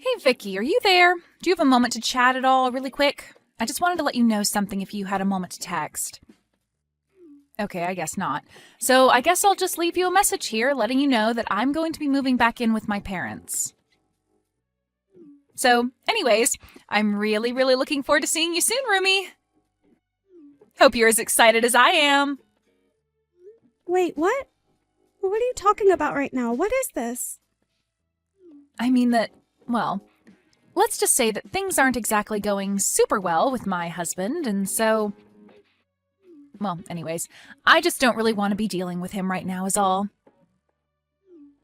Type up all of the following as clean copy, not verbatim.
Hey Vicky, are you there? Do you have a moment to chat at all, really quick? I just wanted to let you know something if you had a moment to text. Okay, I guess not. So I guess I'll just leave you a message here letting you know that I'm going to be moving back in with my parents. So, anyways, I'm really looking forward to seeing you soon, Rumi. Hope you're as excited as I am. Wait, what? What are you talking about right now? What is this? I mean that, well, let's just say that things aren't exactly going super well with my husband, and so... Well, anyways, I just don't really want to be dealing with him right now is all.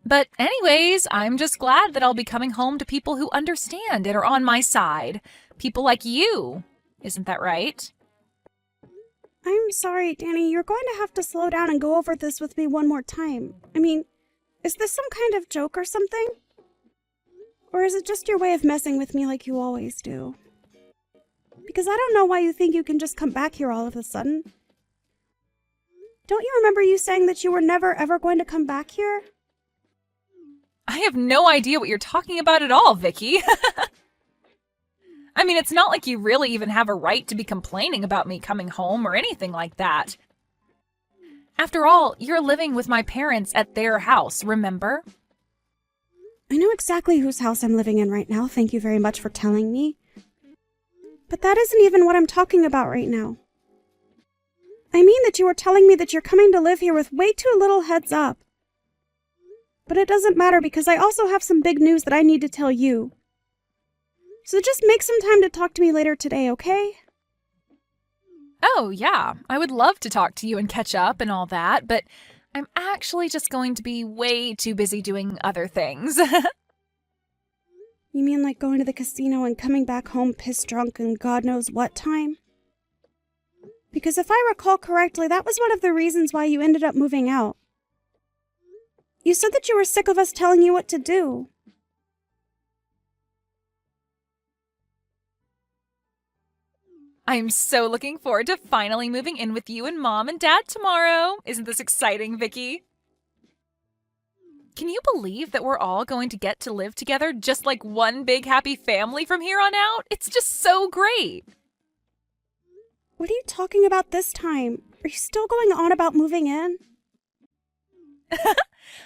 But anyways, I'm just glad that I'll be coming home to people who understand and are on my side. People like you. Isn't that right? I'm sorry, Danny. You're going to have to slow down and go over this with me one more time. I mean, is this some kind of joke or something? Or is it just your way of messing with me like you always do? Because I don't know why you think you can just come back here all of a sudden. Don't you remember you saying that you were never ever going to come back here? I have no idea what you're talking about at all, Vicky. I mean, it's not like you really even have a right to be complaining about me coming home or anything like that. After all, you're living with my parents at their house, remember? I know exactly whose house I'm living in right now, thank you very much for telling me. But that isn't even what I'm talking about right now. I mean that you were telling me that you're coming to live here with way too little heads up. But it doesn't matter because I also have some big news that I need to tell you. So just make some time to talk to me later today, okay? Oh, yeah, I would love to talk to you and catch up and all that, but I'm actually just going to be way too busy doing other things. You mean like going to the casino and coming back home pissed drunk and God knows what time? Because if I recall correctly, that was one of the reasons why you ended up moving out. You said that you were sick of us telling you what to do. I'm so looking forward to finally moving in with you and Mom and Dad tomorrow. Isn't this exciting, Vicky? Can you believe that we're all going to get to live together just like one big happy family from here on out? It's just so great. What are you talking about this time? Are you still going on about moving in?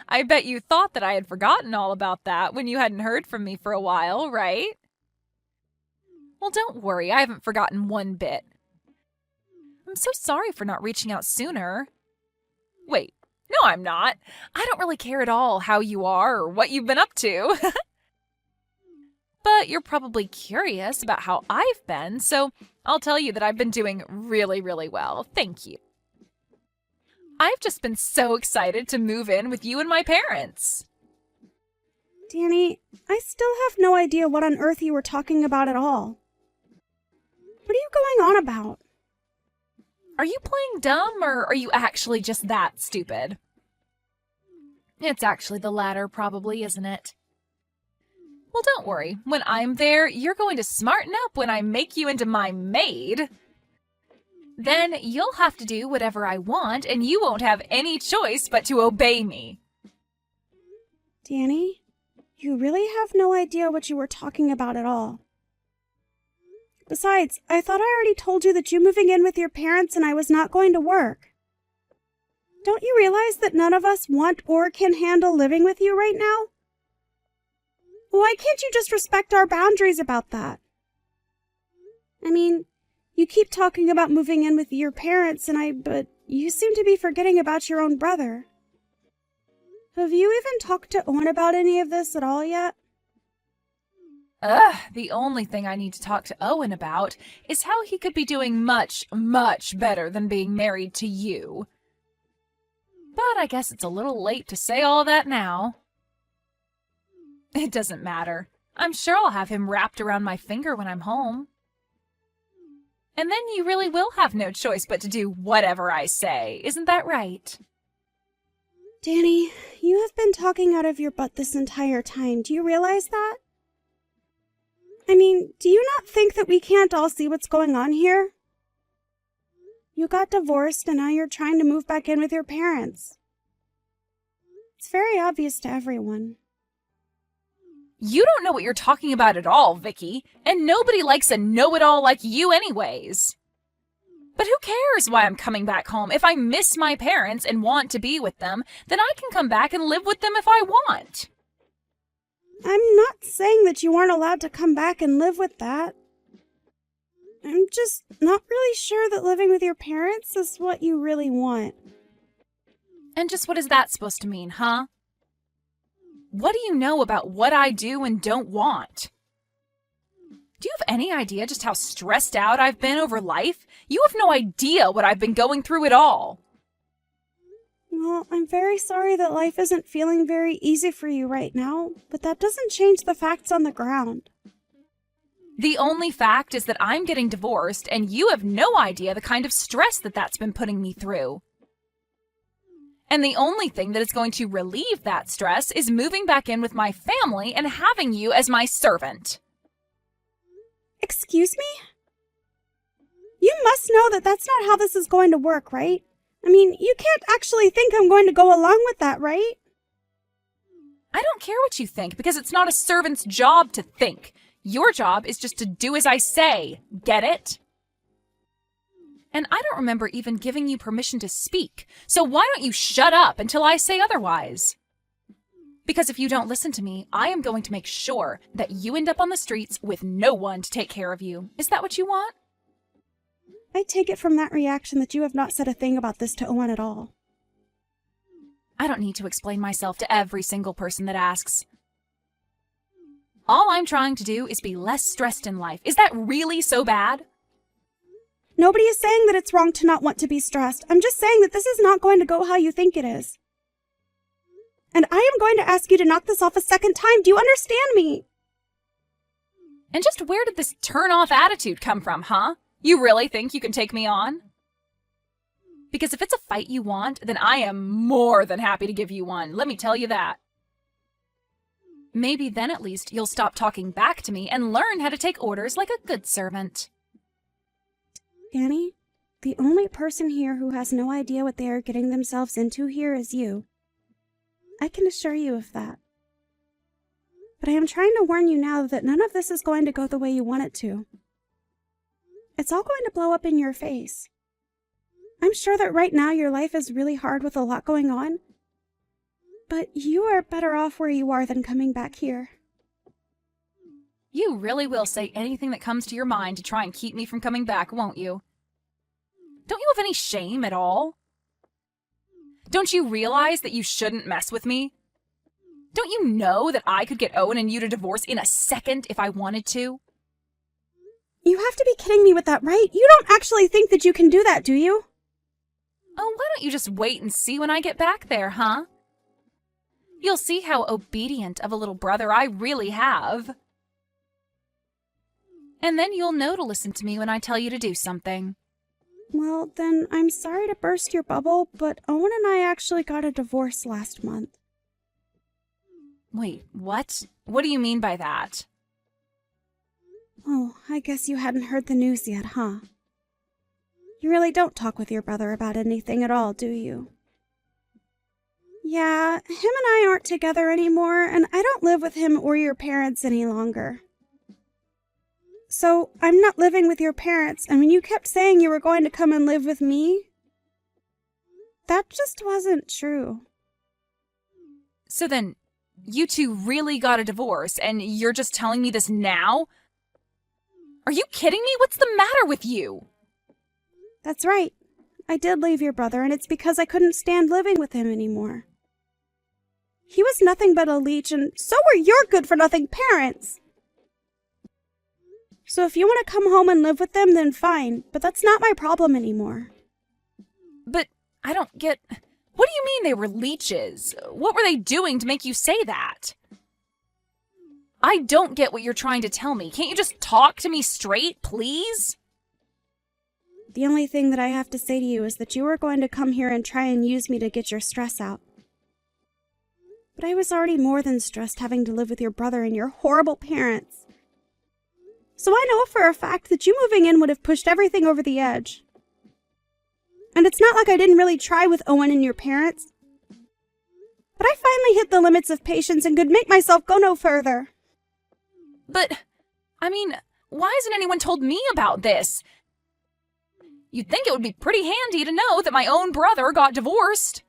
I bet you thought that I had forgotten all about that when you hadn't heard from me for a while, right? Well, don't worry, I haven't forgotten one bit. I'm so sorry for not reaching out sooner. Wait, no, I'm not. I don't really care at all how you are or what you've been up to. But you're probably curious about how I've been, so I'll tell you that I've been doing really well. Thank you. I've just been so excited to move in with you and my parents. Danny, I still have no idea what on earth you were talking about at all. What are you going on about? Are you playing dumb, or are you actually just that stupid? It's actually the latter, probably, isn't it? Well, don't worry. When I'm there, you're going to smarten up when I make you into my maid. Then you'll have to do whatever I want, and you won't have any choice but to obey me. Danny, you really have no idea what you were talking about at all. Besides, I thought I already told you that you moving in with your parents and I was not going to work. Don't you realize that none of us want or can handle living with you right now? Why can't you just respect our boundaries about that? I mean, you keep talking about moving in with your parents but you seem to be forgetting about your own brother. Have you even talked to Owen about any of this at all yet? The only thing I need to talk to Owen about is how he could be doing much better than being married to you. But I guess it's a little late to say all that now. It doesn't matter. I'm sure I'll have him wrapped around my finger when I'm home. And then you really will have no choice but to do whatever I say. Isn't that right? Danny, you have been talking out of your butt this entire time. Do you realize that? I mean, do you not think that we can't all see what's going on here? You got divorced and now you're trying to move back in with your parents. It's very obvious to everyone. You don't know what you're talking about at all, Vicky, and nobody likes a know-it-all like you anyways. But who cares why I'm coming back home? If I miss my parents and want to be with them, then I can come back and live with them if I want. I'm not saying that you aren't allowed to come back and live with that. I'm just not really sure that living with your parents is what you really want. And just what is that supposed to mean, huh? What do you know about what I do and don't want? Do you have any idea just how stressed out I've been over life? You have no idea what I've been going through at all. Well, I'm very sorry that life isn't feeling very easy for you right now, but that doesn't change the facts on the ground. The only fact is that I'm getting divorced, and you have no idea the kind of stress that's been putting me through. And the only thing that is going to relieve that stress is moving back in with my family and having you as my servant. Excuse me? You must know that that's not how this is going to work, right? I mean, you can't actually think I'm going to go along with that, right? I don't care what you think, because it's not a servant's job to think. Your job is just to do as I say. Get it? And I don't remember even giving you permission to speak, so why don't you shut up until I say otherwise? Because if you don't listen to me, I am going to make sure that you end up on the streets with no one to take care of you. Is that what you want? I take it from that reaction that you have not said a thing about this to Owen at all. I don't need to explain myself to every single person that asks. All I'm trying to do is be less stressed in life. Is that really so bad? Nobody is saying that it's wrong to not want to be stressed. I'm just saying that this is not going to go how you think it is. And I am going to ask you to knock this off a second time. Do you understand me? And just where did this turn-off attitude come from, huh? You really think you can take me on? Because if it's a fight you want, then I am more than happy to give you one. Let me tell you that. Maybe then at least you'll stop talking back to me and learn how to take orders like a good servant. Danny, the only person here who has no idea what they are getting themselves into here is you. I can assure you of that. But I am trying to warn you now that none of this is going to go the way you want it to. It's all going to blow up in your face. I'm sure that right now your life is really hard with a lot going on, but you are better off where you are than coming back here. You really will say anything that comes to your mind to try and keep me from coming back, won't you? Don't you have any shame at all? Don't you realize that you shouldn't mess with me? Don't you know that I could get Owen and you to divorce in a second if I wanted to? You have to be kidding me with that, right? You don't actually think that you can do that, do you? Oh, why don't you just wait and see when I get back there, huh? You'll see how obedient of a little brother I really have. And then you'll know to listen to me when I tell you to do something. Well, then I'm sorry to burst your bubble, but Owen and I actually got a divorce last month. Wait, what? What do you mean by that? Oh, I guess you hadn't heard the news yet, huh? You really don't talk with your brother about anything at all, do you? Yeah, him and I aren't together anymore, and I don't live with him or your parents any longer. So, I'm not living with your parents, and when you kept saying you were going to come and live with me, that just wasn't true. So then, you two really got a divorce, and you're just telling me this now? Are you kidding me? What's the matter with you? That's right. I did leave your brother, and it's because I couldn't stand living with him anymore. He was nothing but a leech, and so were your good-for-nothing parents. So if you want to come home and live with them, then fine, but that's not my problem anymore. But I don't get... What do you mean they were leeches? What were they doing to make you say that? I don't get what you're trying to tell me. Can't you just talk to me straight, please? The only thing that I have to say to you is that you were going to come here and try and use me to get your stress out. But I was already more than stressed having to live with your brother and your horrible parents. So I know for a fact that you moving in would have pushed everything over the edge. And it's not like I didn't really try with Owen and your parents. But I finally hit the limits of patience and could make myself go no further. But, why hasn't anyone told me about this? You'd think it would be pretty handy to know that my own brother got divorced.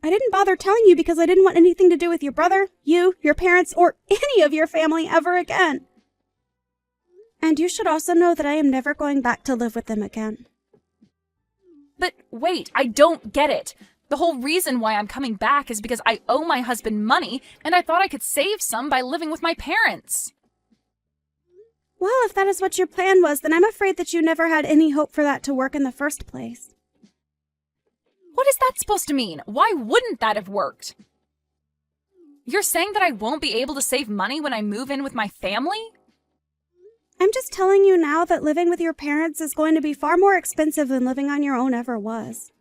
I didn't bother telling you because I didn't want anything to do with your brother, you, your parents, or any of your family ever again. And you should also know that I am never going back to live with them again. But wait, I don't get it. The whole reason why I'm coming back is because I owe my husband money, and I thought I could save some by living with my parents. Well, if that is what your plan was, then I'm afraid that you never had any hope for that to work in the first place. What is that supposed to mean? Why wouldn't that have worked? You're saying that I won't be able to save money when I move in with my family? I'm just telling you now that living with your parents is going to be far more expensive than living on your own ever was.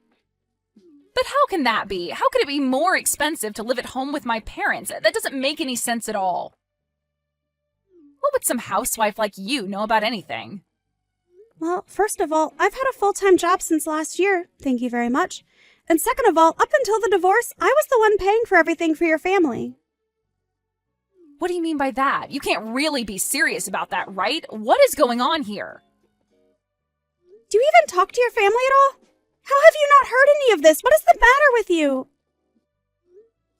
But how can that be? How could it be more expensive to live at home with my parents? That doesn't make any sense at all. What would some housewife like you know about anything? Well, first of all, I've had a full-time job since last year, thank you very much. And second of all, up until the divorce, I was the one paying for everything for your family. What do you mean by that? You can't really be serious about that, right? What is going on here? Do you even talk to your family at all? How have you not heard any of this? What is the matter with you?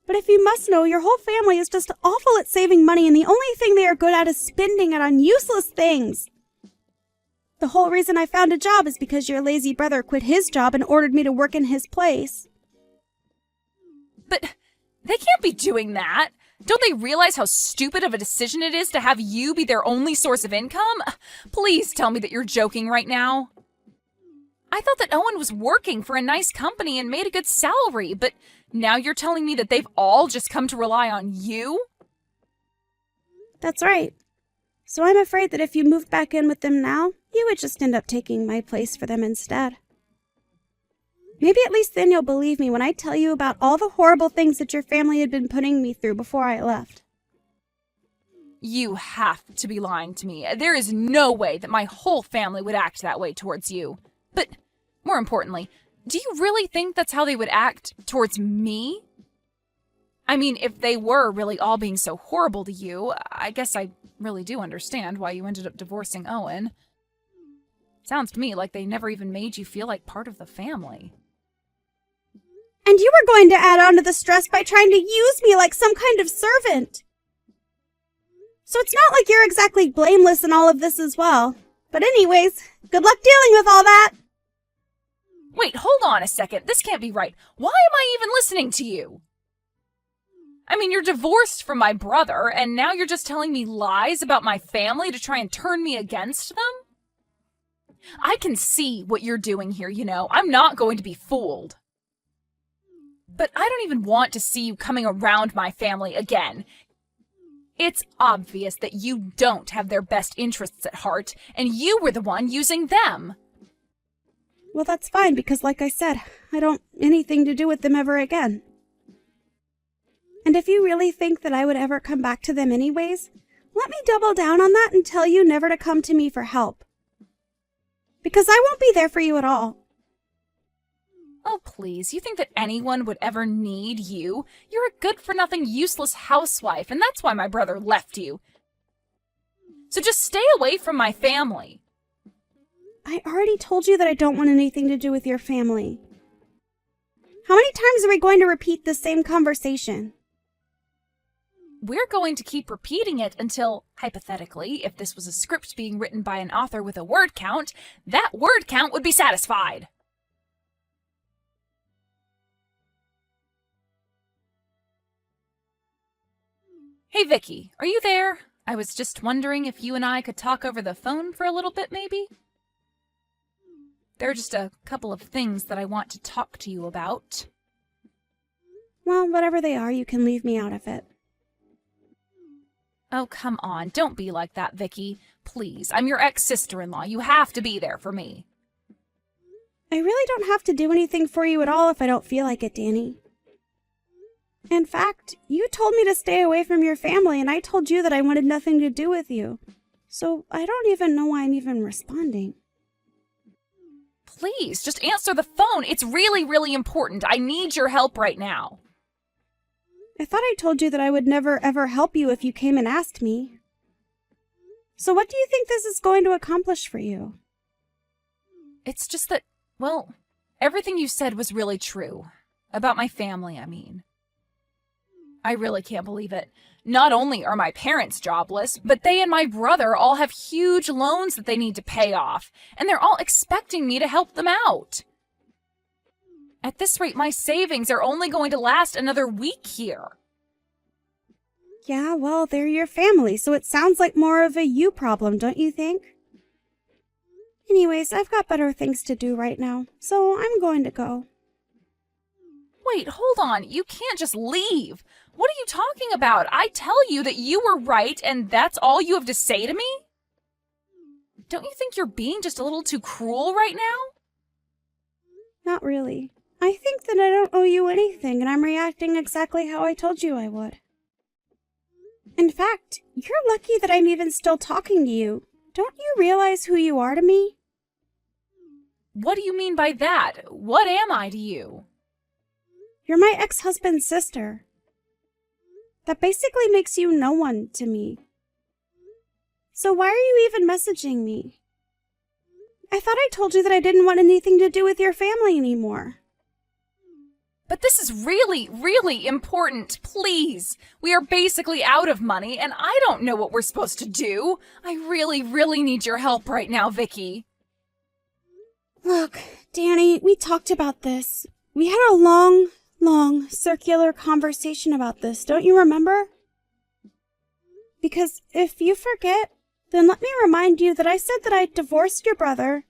But if you must know, your whole family is just awful at saving money, and the only thing they are good at is spending it on useless things. The whole reason I found a job is because your lazy brother quit his job and ordered me to work in his place. But they can't be doing that. Don't they realize how stupid of a decision it is to have you be their only source of income? Please tell me that you're joking right now. I thought that Owen was working for a nice company and made a good salary, but now you're telling me that they've all just come to rely on you? That's right. So I'm afraid that if you moved back in with them now, you would just end up taking my place for them instead. Maybe at least then you'll believe me when I tell you about all the horrible things that your family had been putting me through before I left. You have to be lying to me. There is no way that my whole family would act that way towards you. But more importantly, do you really think that's how they would act towards me? I mean, if they were really all being so horrible to you, I guess I really do understand why you ended up divorcing Owen. Sounds to me like they never even made you feel like part of the family. And you were going to add on to the stress by trying to use me like some kind of servant. So it's not like you're exactly blameless in all of this as well. But anyways, good luck dealing with all that. Wait, hold on a second. This can't be right. Why am I even listening to you? I mean, you're divorced from my brother, and now you're just telling me lies about my family to try and turn me against them? I can see what you're doing here, you know. I'm not going to be fooled. But I don't even want to see you coming around my family again. It's obvious that you don't have their best interests at heart, and you were the one using them. Well, that's fine, because like I said, I don't want anything to do with them ever again. And if you really think that I would ever come back to them anyways, let me double down on that and tell you never to come to me for help. Because I won't be there for you at all. Oh, please, you think that anyone would ever need you? You're a good-for-nothing, useless housewife, and that's why my brother left you. So just stay away from my family. I already told you that I don't want anything to do with your family. How many times are we going to repeat the same conversation? We're going to keep repeating it until, hypothetically, if this was a script being written by an author with a word count, that word count would be satisfied. Hey, Vicky, are you there? I was just wondering if you and I could talk over the phone for a little bit, maybe? There are just a couple of things that I want to talk to you about. Well, whatever they are, you can leave me out of it. Oh, come on. Don't be like that, Vicky. Please, I'm your ex-sister-in-law. You have to be there for me. I really don't have to do anything for you at all if I don't feel like it, Danny. In fact, you told me to stay away from your family, and I told you that I wanted nothing to do with you. So I don't even know why I'm even responding. Please, just answer the phone. It's really, really important. I need your help right now. I thought I told you that I would never ever help you if you came and asked me. So what do you think this is going to accomplish for you? It's just that, well, everything you said was really true. About my family, I mean. I really can't believe it. Not only are my parents jobless, but they and my brother all have huge loans that they need to pay off, and they're all expecting me to help them out. At this rate, my savings are only going to last another week here. Yeah, well, they're your family, so it sounds like more of a you problem, don't you think? Anyways, I've got better things to do right now, so I'm going to go. Wait, hold on. You can't just leave. What are you talking about? I tell you that you were right, and that's all you have to say to me? Don't you think you're being just a little too cruel right now? Not really. I think that I don't owe you anything, and I'm reacting exactly how I told you I would. In fact, you're lucky that I'm even still talking to you. Don't you realize who you are to me? What do you mean by that? What am I to you? You're my ex-husband's sister. That basically makes you no one to me. So why are you even messaging me? I thought I told you that I didn't want anything to do with your family anymore. But this is really, really important. Please. We are basically out of money, and I don't know what we're supposed to do. I really, really need your help right now, Vicky. Look, Danny, we talked about this. We had a long circular conversation about this, don't you remember? Because if you forget, then let me remind you that I said that I divorced your brother.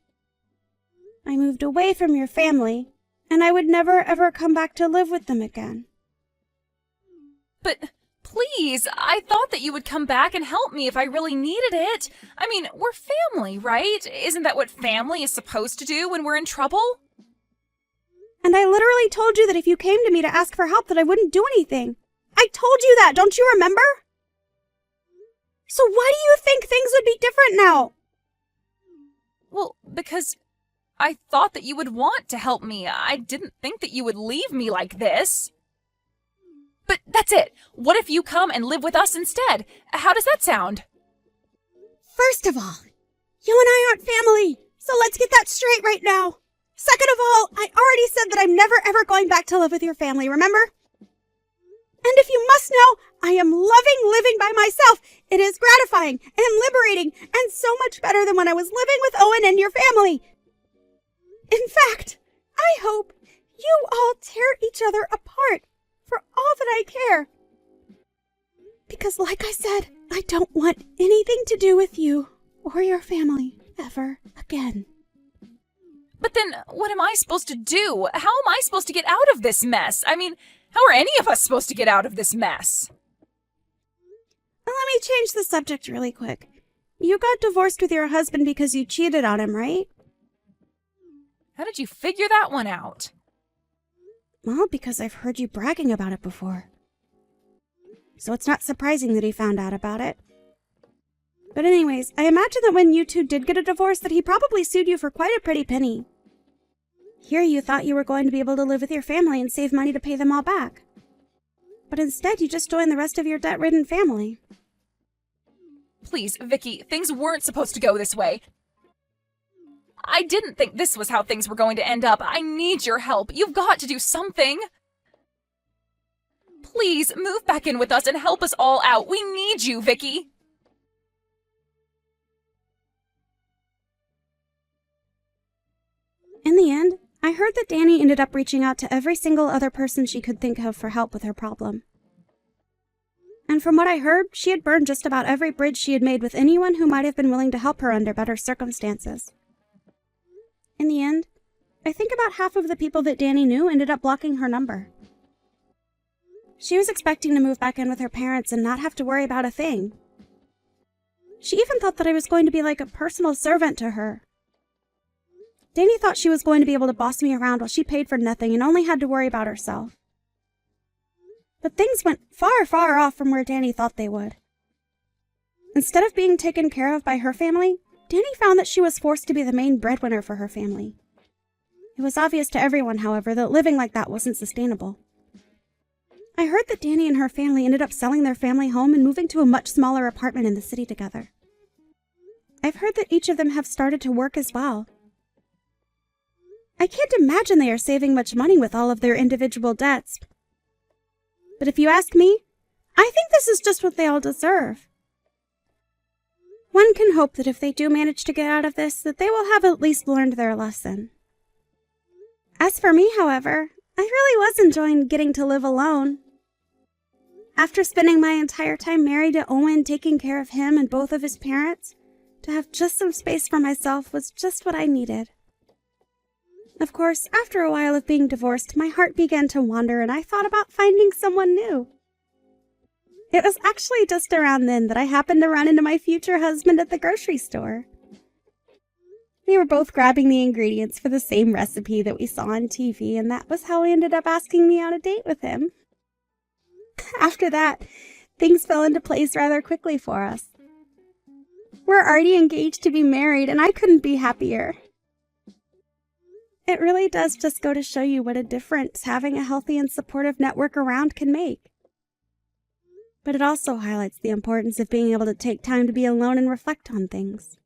I moved away from your family, and I would never ever come back to live with them again. But please, I thought that you would come back and help me if I really needed it. I mean, we're family, right? Isn't that what family is supposed to do when we're in trouble? And I literally told you that if you came to me to ask for help that I wouldn't do anything. I told you that, don't you remember? So why do you think things would be different now? Well, because I thought that you would want to help me. I didn't think that you would leave me like this. But that's it. What if you come and live with us instead? How does that sound? First of all, you and I aren't family, so let's get that straight right now. Second of all, I already said that I'm never ever going back to live with your family, remember? And if you must know, I am loving living by myself. It is gratifying and liberating and so much better than when I was living with Owen and your family. In fact, I hope you all tear each other apart for all that I care. Because like I said, I don't want anything to do with you or your family ever again. But then, what am I supposed to do? How am I supposed to get out of this mess? I mean, how are any of us supposed to get out of this mess? Well, let me change the subject really quick. You got divorced with your husband because you cheated on him, right? How did you figure that one out? Well, because I've heard you bragging about it before. So it's not surprising that he found out about it. But anyways, I imagine that when you two did get a divorce that he probably sued you for quite a pretty penny. Here you thought you were going to be able to live with your family and save money to pay them all back. But instead you just joined the rest of your debt-ridden family. Please, Vicky, things weren't supposed to go this way. I didn't think this was how things were going to end up. I need your help. You've got to do something. Please, move back in with us and help us all out. We need you, Vicky. In the end, I heard that Danny ended up reaching out to every single other person she could think of for help with her problem. And from what I heard, she had burned just about every bridge she had made with anyone who might have been willing to help her under better circumstances. In the end, I think about half of the people that Danny knew ended up blocking her number. She was expecting to move back in with her parents and not have to worry about a thing. She even thought that I was going to be like a personal servant to her. Danny thought she was going to be able to boss me around while she paid for nothing and only had to worry about herself. But things went far, far off from where Danny thought they would. Instead of being taken care of by her family, Danny found that she was forced to be the main breadwinner for her family. It was obvious to everyone, however, that living like that wasn't sustainable. I heard that Danny and her family ended up selling their family home and moving to a much smaller apartment in the city together. I've heard that each of them have started to work as well. I can't imagine they are saving much money with all of their individual debts. But if you ask me, I think this is just what they all deserve. One can hope that if they do manage to get out of this, that they will have at least learned their lesson. As for me, however, I really was enjoying getting to live alone. After spending my entire time married to Owen, taking care of him and both of his parents, to have just some space for myself was just what I needed. Of course, after a while of being divorced, my heart began to wander and I thought about finding someone new. It was actually just around then that I happened to run into my future husband at the grocery store. We were both grabbing the ingredients for the same recipe that we saw on TV, and that was how he ended up asking me on a date with him. After that, things fell into place rather quickly for us. We're already engaged to be married, and I couldn't be happier. It really does just go to show you what a difference having a healthy and supportive network around can make. But it also highlights the importance of being able to take time to be alone and reflect on things.